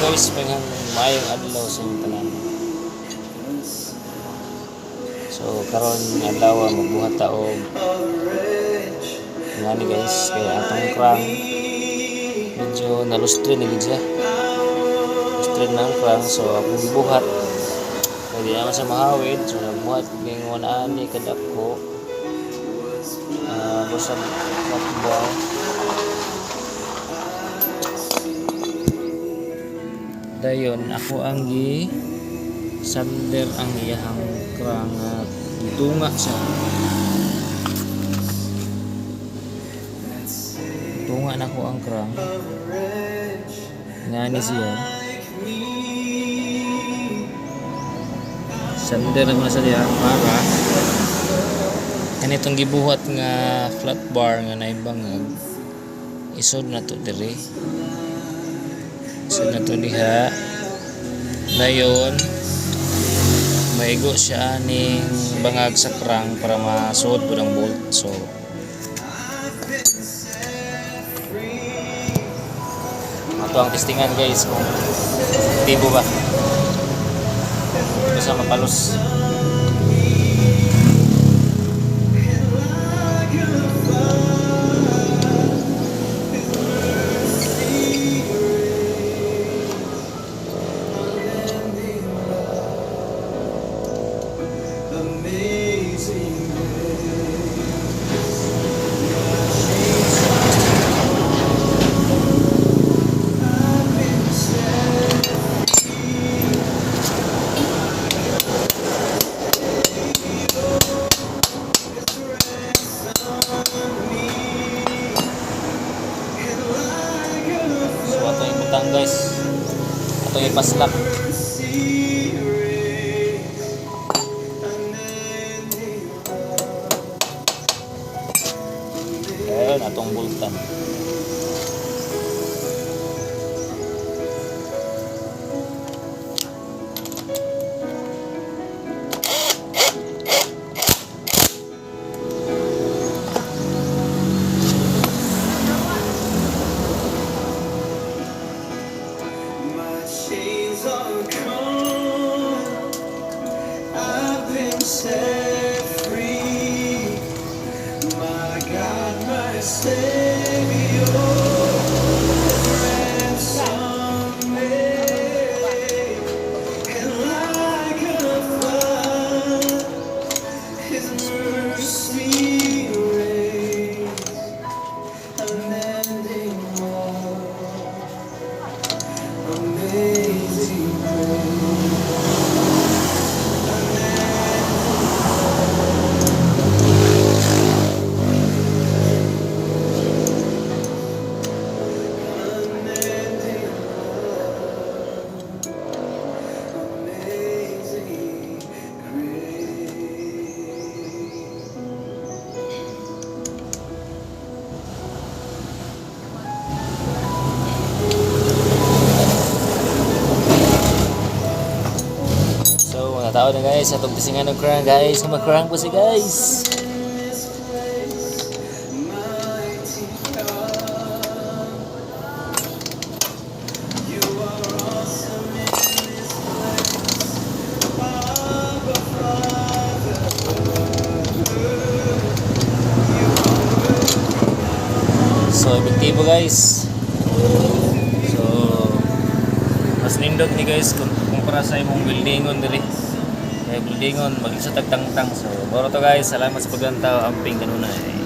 guys, mayong adlaw sa inyong tanan. So karon adlaw magbuhat ta og ngani guys, kay atong crank medyo nalustre ni gid siya. Lustre na ang crank, so akong gibuhat. Kaya di naman sa mahawid, so nagbuhat ng ani kadako. Busag matbaw. Dayon ako ang sander ang iyahang crank at gitunga siya. Tunga na ko ang crank. Ngani siya. Sander ako na sa diya para kanitong gibuhat nga flat bar nga naibangag isod na to dire. So na to diha. Dayon maigo siya aning bangag sa crank para masuod po ng bolt. So ato ang testingan guys kung tibo ba basta mapalos. Guys, ito yung paslak. Ayan, atong bultan. Set free, my God, my Savior, ransom made, and like a flood, His mercy reigns, unending love, amazing grace. Tao na guys, atong tisingan ng crank guys. Mag-crank po si guys. So, epektibo guys. So, mas nindot ni guys kumpara sa imong buildingon diri. Buildingon, mag-isa tagtangtang. So, boro to guys. Salamat sa paglantaw. Amping kanunay.